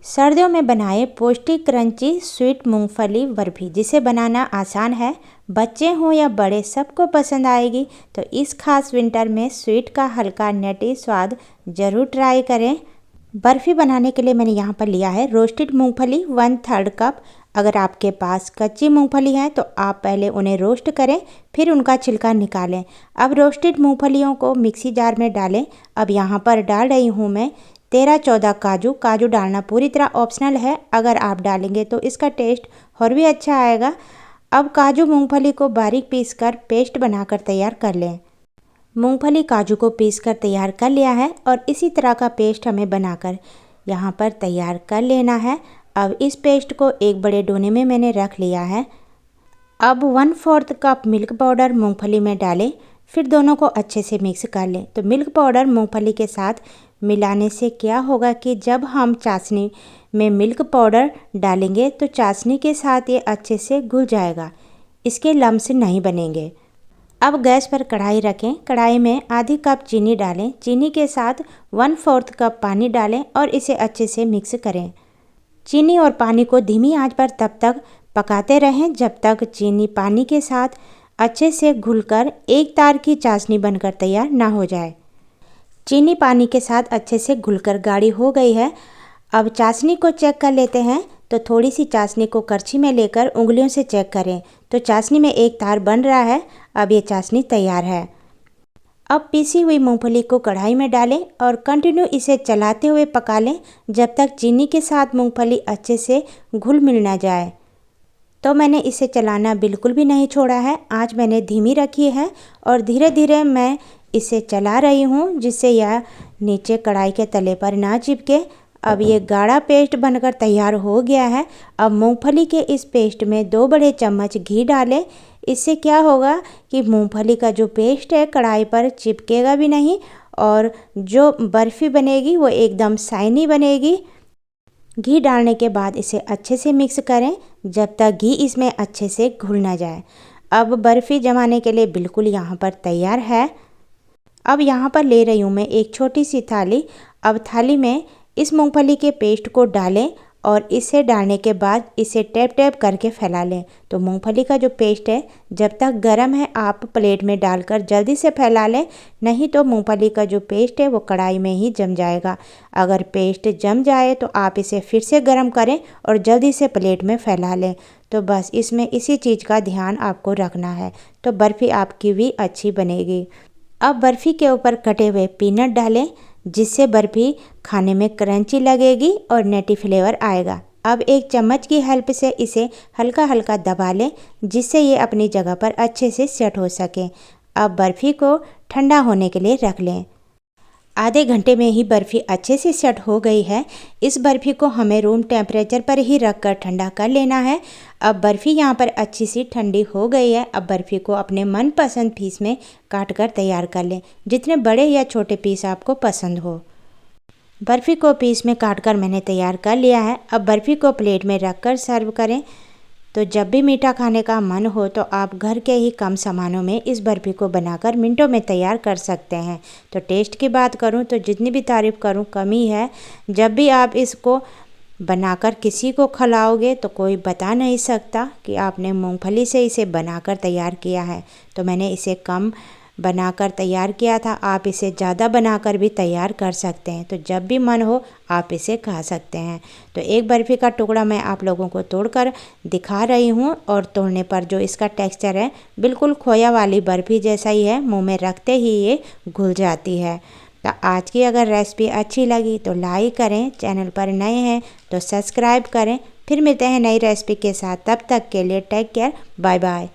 सर्दियों में बनाएं पौष्टिक क्रंची स्वीट मूंगफली बर्फी, जिसे बनाना आसान है। बच्चे हों या बड़े सबको पसंद आएगी। तो इस खास विंटर में स्वीट का हल्का नटी स्वाद ज़रूर ट्राई करें। बर्फ़ी बनाने के लिए मैंने यहाँ पर लिया है रोस्टेड मूंगफली 1/3 कप। अगर आपके पास कच्ची मूंगफली है तो आप पहले उन्हें रोस्ट करें, फिर उनका छिलका निकालें। अब रोस्टेड मूंगफलियों को मिक्सी जार में डालें। अब यहाँ पर डाल रही हूँ मैं 13-14 काजू। काजू डालना पूरी तरह ऑप्शनल है, अगर आप डालेंगे तो इसका टेस्ट और भी अच्छा आएगा। अब काजू मूंगफली को बारीक पीसकर पेस्ट बनाकर तैयार कर लें। मूंगफली काजू को पीसकर तैयार कर लिया है और इसी तरह का पेस्ट हमें बनाकर यहाँ पर तैयार कर लेना है। अब इस पेस्ट को एक बड़े डोने में मैंने रख लिया है। अब 1/4 कप मिल्क पाउडर मूंगफली में डालें, फिर दोनों को अच्छे से मिक्स कर लें। तो मिल्क पाउडर मूंगफली के साथ मिलाने से क्या होगा कि जब हम चाशनी में मिल्क पाउडर डालेंगे तो चाशनी के साथ ये अच्छे से घुल जाएगा, इसके लम्स नहीं बनेंगे। अब गैस पर कढ़ाई रखें। कढ़ाई में आधी कप चीनी डालें। चीनी के साथ 1/4 कप पानी डालें और इसे अच्छे से मिक्स करें। चीनी और पानी को धीमी आंच पर तब तक पकाते रहें जब तक चीनी पानी के साथ अच्छे से घुलकर एक तार की चाशनी बनकर तैयार ना हो जाए। चीनी पानी के साथ अच्छे से घुलकर गाढ़ी हो गई है। अब चाशनी को चेक कर लेते हैं। तो थोड़ी सी चाशनी को करछी में लेकर उंगलियों से चेक करें तो चाशनी में एक तार बन रहा है। अब ये चाशनी तैयार है। अब पीसी हुई मूंगफली को कढ़ाई में डालें और कंटिन्यू इसे चलाते हुए पका लें जब तक चीनी के साथ मूंगफली अच्छे से घुल मिल ना जाए। तो मैंने इसे चलाना बिल्कुल भी नहीं छोड़ा है। आंच मैंने धीमी रखी है और धीरे धीरे मैं इसे चला रही हूँ जिससे यह नीचे कढ़ाई के तले पर ना चिपके। अब ये गाढ़ा पेस्ट बनकर तैयार हो गया है। अब मूंगफली के इस पेस्ट में 2 बड़े चम्मच घी डालें। इससे क्या होगा कि मूंगफली का जो पेस्ट है कढ़ाई पर चिपकेगा भी नहीं और जो बर्फ़ी बनेगी वो एकदम शाइनी बनेगी। घी डालने के बाद इसे अच्छे से मिक्स करें जब तक घी इसमें अच्छे से घुल ना जाए। अब बर्फ़ी जमाने के लिए बिल्कुल यहाँ पर तैयार है। अब यहाँ पर ले रही हूँ मैं एक छोटी सी थाली। अब थाली में इस मूंगफली के पेस्ट को डालें और इसे डालने के बाद इसे टैप टैप करके फैला लें। तो मूंगफली का जो पेस्ट है जब तक गर्म है आप प्लेट में डालकर जल्दी से फैला लें, नहीं तो मूंगफली का जो पेस्ट है वो कढ़ाई में ही जम जाएगा। अगर पेस्ट जम जाए तो आप इसे फिर से गर्म करें और जल्दी से प्लेट में फैला लें। तो बस इसमें इसी चीज़ का ध्यान आपको रखना है, तो बर्फ़ी आपकी भी अच्छी बनेगी। अब बर्फ़ी के ऊपर कटे हुए पीनट डालें जिससे बर्फ़ी खाने में क्रंची लगेगी और नटी फ्लेवर आएगा। अब एक चम्मच की हेल्प से इसे हल्का हल्का दबा लें जिससे ये अपनी जगह पर अच्छे से सेट हो सके। अब बर्फ़ी को ठंडा होने के लिए रख लें। आधे घंटे में ही बर्फ़ी अच्छे से सेट हो गई है। इस बर्फ़ी को हमें रूम टेम्परेचर पर ही रखकर ठंडा कर लेना है। अब बर्फ़ी यहाँ पर अच्छी सी ठंडी हो गई है। अब बर्फ़ी को अपने मनपसंद पीस में काट कर तैयार कर लें, जितने बड़े या छोटे पीस आपको पसंद हो। बर्फ़ी को पीस में काट कर मैंने तैयार कर लिया है। अब बर्फ़ी को प्लेट में रख कर सर्व करें। तो जब भी मीठा खाने का मन हो तो आप घर के ही कम सामानों में इस बर्फ़ी को बनाकर मिनटों में तैयार कर सकते हैं। तो टेस्ट की बात करूं तो जितनी भी तारीफ़ करूं कम ही है। जब भी आप इसको बनाकर किसी को खिलाओगे तो कोई बता नहीं सकता कि आपने मूंगफली से इसे बनाकर तैयार किया है। तो मैंने इसे कम बनाकर तैयार किया था, आप इसे ज़्यादा बनाकर भी तैयार कर सकते हैं। तो जब भी मन हो आप इसे खा सकते हैं। तो एक बर्फ़ी का टुकड़ा मैं आप लोगों को तोड़कर दिखा रही हूँ और तोड़ने पर जो इसका टेक्सचर है बिल्कुल खोया वाली बर्फ़ी जैसा ही है, मुंह में रखते ही ये घुल जाती है। तो आज की अगर रेसिपी अच्छी लगी तो लाइक करें, चैनल पर नए हैं तो सब्सक्राइब करें। फिर मिलते हैं नई रेसिपी के साथ, तब तक के लिए टेक केयर, बाय बाय।